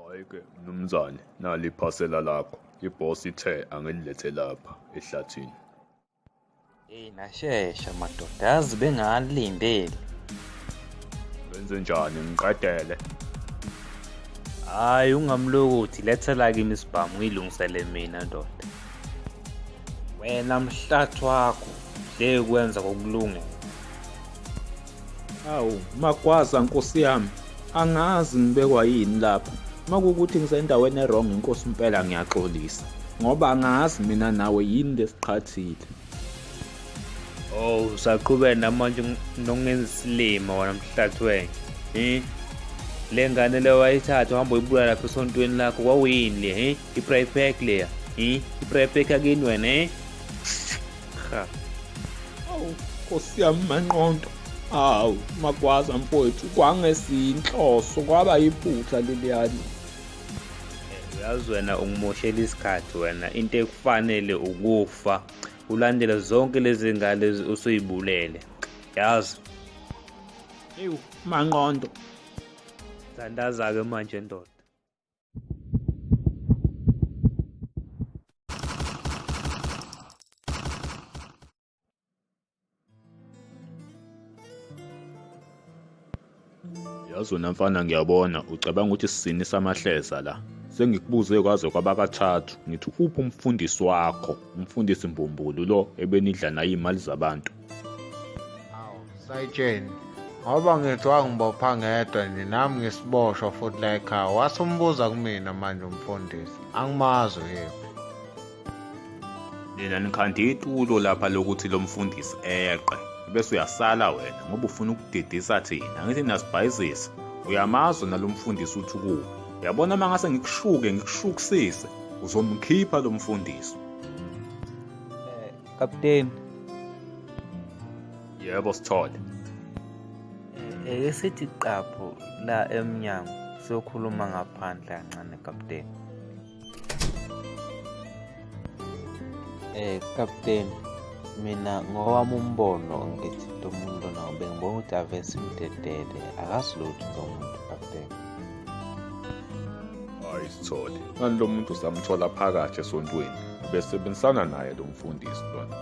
Hayi-ke mnumzane, nali iphasela lakho. Ibhosi ithe angililethe lapha ehlathini. Nashesha madoda, yazi bengalindele. Wenze njani ngiqedele? Hhayi ungamlokothi, lethela kimi isibhamu ngiyilungisele mina ndoda. Wena mhlathi wakho, hle kwenza kokulungela. Hawu, magwaza nkosi yami. Angazi ngibekwa yini lapha. Makuwukuthi ngisendaweni errong inkosi impela ngiyaxolisa. Ngoba angazi mina nawe yini lesiqhathile. Oh, usaqhubeka manje nokungenza isilima wena mhlathi wena. Le ngane le wayithatha uhamba uyibulala lapha esontweni lakho kwawuyini le, i-prey pack leya. I-prey pack akini wena, Ha. Hawu, nkosi yami manqondo. Hawu, magwaza mfowethu kwangesinhloso kwaba yiphutha leliyani. Uyazi wena ungimoshela isikhathi wena, into ekufanele ukufa. Ulandele zonke lezi ngane usuyibulele. Yazi. Ewu, manqondo. Thandaza-ke manje ndoda. Yazi wena mfana ngiyabona ucabanga ukuthi sisini samahleza la. Sengikubuze kwaze kwabakathathu ngithi uphi umfundisi wakho, umfundisi Mbumbulu lo ebenidla naye imali zabantu. Hawu, sayitsheni. Ngoba ngithi wangibopha ngedwa nje nami ngisiboshwa futhi la ekhaya. Wasumbuza kumina manje umfundisi. Angimazi yebo. Nina nikhanda itulo lapha lokuthi lo mfundisi eqe. Bese uyasala wena ngoba ufuna ukudidisa thina. Angithi nasibhayizisa. Uyamazi nalo mfundisi uthi kuwe. Uyabona mangase ngikushukisise uzomkhipha lo mfundisi. Kapteni. Yebo Sithole. Esithi qapho la emnyango sokhuluma ngaphandle kancane kapteni. Kapteni, mina ngowami umbono ngithi lo muntu nawo bengibona ukuthi ave simdedele, akasilutho lo muntu kapteni. Hayi Sithole, ngani lo muntu samthola phakathi esontweni besebenzisana naye lo mfundisi lona.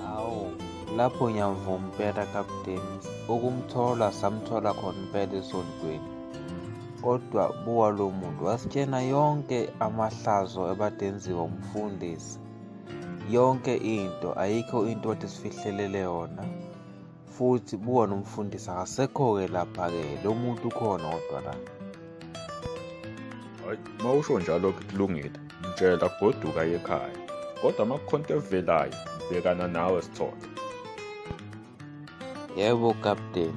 Awu, lapho ngiyavuma impela kapteni, ukumthola samthola khona impela esontweni. Kodwa buwa lo muntu wasitshena yonke amahlazo ebadenziwa umfundisi. Yonke into, ayikho into kodwa sifihlelele yona. Futhi buwa nomfundisi akasekho-ke lapha-ke, lo muntu ukhona kodwa la. Hayi, mawusho njalo kulungile. Mtshela goduka ekhaya. Kodwa makukhonto evelayo, bhekana nawe Sithole. Yebo kapteni.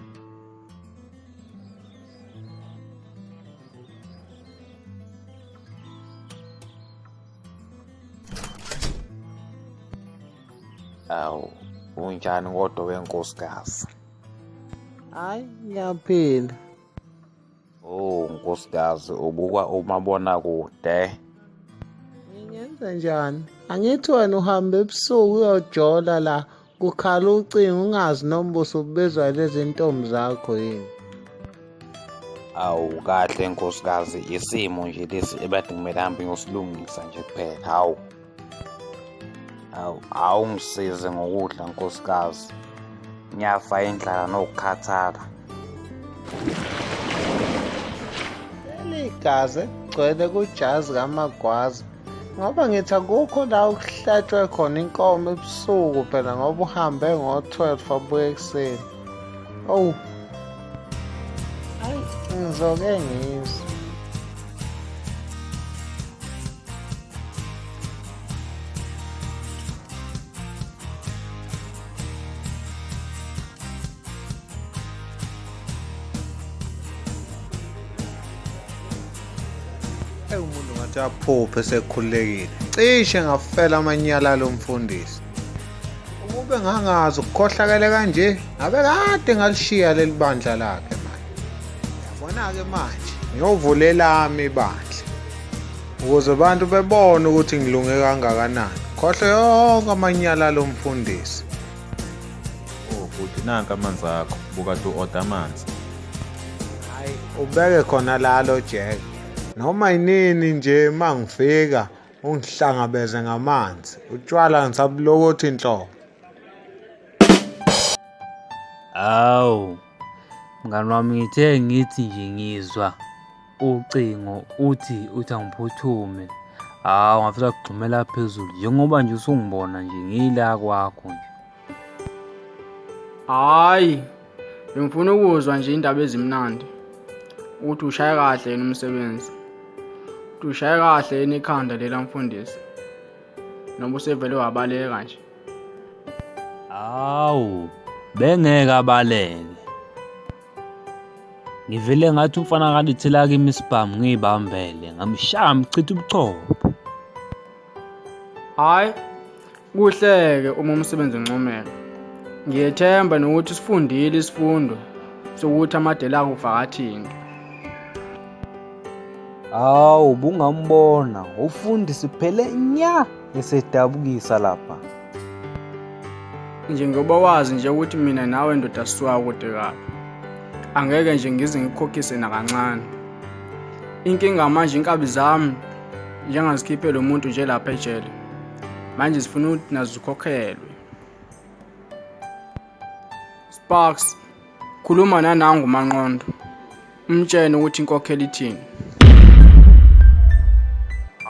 Awu, unjani kodwa wenkosikazi? Hayi, ngiyaphila. Oh, nkosikazi, ubukwa umabonakude. Ngingenza njani? Angithi wena uhambe ebusuku uyojola la kukhala ucingo ungazi nombuso ubizwa lezi ntombi zakho yini. Awu kahle nkosikazi, isimo nje lesi ebade kumele hambe ngosilungisa nje kuphela. Hawu ngisize ngokudla nkosikazi. Ngiyafa indlala nokukhathala. Igazi egcwele kujazi kamagwaza. Ngoba ngithi akukho la ukuhlatshwe khona inkomo ebusuku phela ngoba uhambe ngo-12 abuye ekuseni. Oh. Hayi, ngizoke ngizwe. Umuntu ngathi aphuphe esekhululekile. Cishe ngafela amanyala lo mfundisi. Ukube ngangazi ukukhohlakele kanje, ngabe kade ngalishiya leli bandla lakhe manje. Yabona-ke manje, ngiyovulela ami ibandla. Ukuze abantu bebone ukuthi ngilunge kangakanani. Khohle yonke amanyala lo mfundisi. Oh, futhi nanka amanzi akho, bukade u-order amanzi. Hayi, ubeke khona lalo Jack. noma yinini nje mangifika ungihlangabeze ngamanzi utshwala ngisabulokothi inhloko. Awu, mngani wami ngithe ngithi nje ngizwa ucingo uthi angiphuthume. Hawu, ngafisa kugxumela phezulu njengoba nje usungibona nje ngila kwakho nje. Hayi, bengifuna ukuzwa nje indaba ezimnandi. Ukuthi ushaye kahle yena umsebenzi. Ukuthi ushaye kahle yena ikhanda lela mfundisi. Noma usevele wabaleka nje. Awu, bengeke abaleke. Ngivele ngathi umfana kalithela kimi isibhamu ngiyibambele ngamshaya mchitha ubuchopho. Hayi, kuhleke uma umsebenzi uncomeka. Ngiyethemba nokuthi sifundile isifundo sokuthi amadela akuvakathini. Hawu, bungambona ufundisi phele nya esedabukisa lapha. Njengoba wazi nje ukuthi mina nawe ndoda siswa kude kabi. Angeke nje ngize ngikhokhise nakancane. Inkinga manje inkabi zami njengazikhiphe lo muntu nje lapha ejele. Manje sifuna ukuthi nazo zikhokhelwe. Sparks, khuluma nanangu manqondo. Umtshene ukuthi inkokhelo ithini.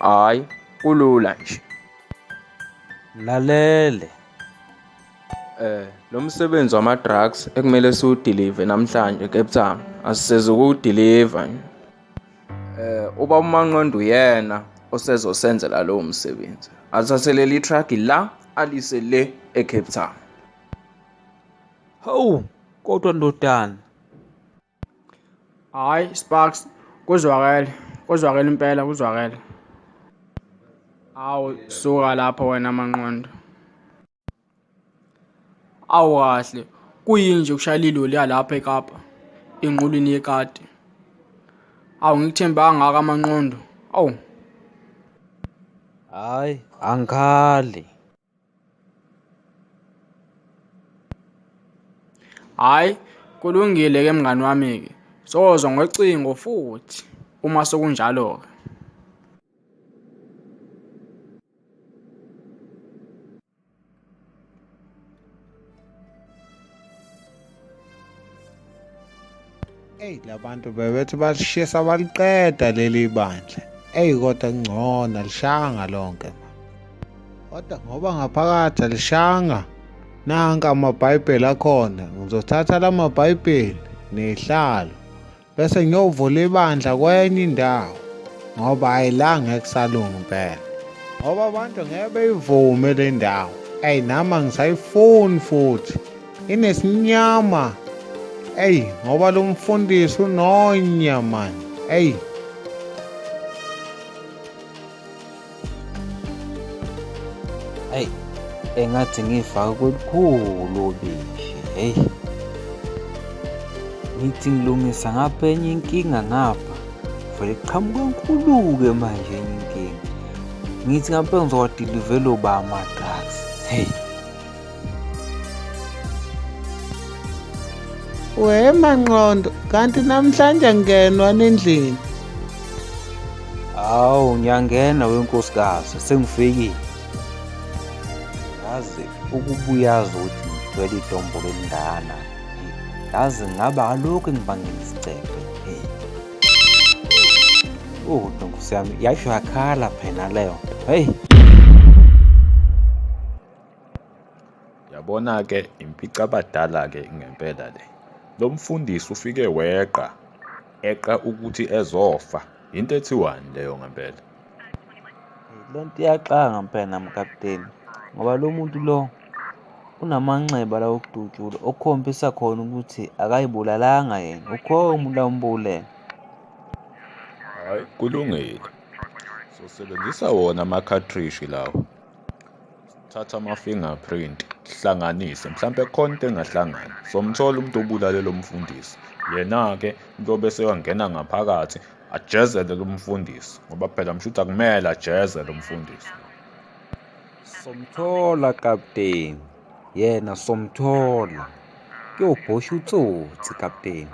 Hayi, kulula nje. Lalele. Lo msebenzi wama drugs ekumele siwudeliver namhlanje Cape Town asiseze ukudeliver. Uba uManqondo uyena osezosenzela lo msebenzi. Asathelele iTruck la alise le eCape Town. Hawu, kodwa ndodana. Hayi, Sparks, kuzwakele impela kuzwakele. Awu, suka lapho wena manqondo. Awu kahle, kuyinje ukushayela iloli yalapha eKapa, enqulwini yekati. Awu ngikuthembanga ngaka amanqondo. Awu. Hayi, angikhali. Hayi, kulungile ke mngani wami ke. Sozwa ngocingo futhi uma sokunjalo ke. Labantu bebethi balishisa baliqeda leli bandla. Kodwa ngcono alishanga lonke. Kodwa ngoba ngaphakathi alishanga nanka amabhayibheli akhona. Ngizothatha la mabhayibheli nehlalo bese ngiyovula ibandla kwenye indawo ngoba ayilanga ekusalunga impela. Ngoba abantu ngeke beyivume le ndawo. Nama ngisayifuni futhi. Inesinyama. Ngoba lo mfundisi unonya mani. Engathi ngifaka kolukhulu obishi. Ngithi ngilungisa ngapha enye inkinga ngapha. Vele qhamuka enkulu-ke manje enye inkinga. Ngithi ngapha ngizowadilivela ba ama-drugs. Manqondo, kanti namhlanje ngenwa nendlini. Hawu, ngiyangena wenkosikazi, sengifikile. Yazi ukubuyazi ukuthi ngithwele idombo lendana. Yazi ngaba alokhu ngibangela isicefe. Nkosi yami, yasho yakhala phela leyo nto. Yabona-ke impica abadala-ke ngempela le. Lo mfundisi ufike eqa ukuthi ezofa. Into ethiwani leyo ngempela? Lento iyaxanga mpela mkapteni, ngoba lo muntu lo unamanxeba la okudutshula okukhombisa khona ukuthi akayibulalanga yena, ukhona umuntu ambulele. Hayi, kulungile. Sosebenzisa wona ama-cartridge lawo. Thatha ama-fingerprint, hlanganise mhlambe khona into engahlangani. Somthola umuntu obulale lo mfundisi. Yena-ke kuyobe seyangena ngaphakathi ajezele lo mfundisi ngoba phela mshuthi akumele ajeze lo mfundisi. Somthola kapteni, yena somthola. Kuyobhosha utsotsi kapteni.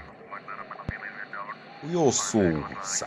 Uyosusa.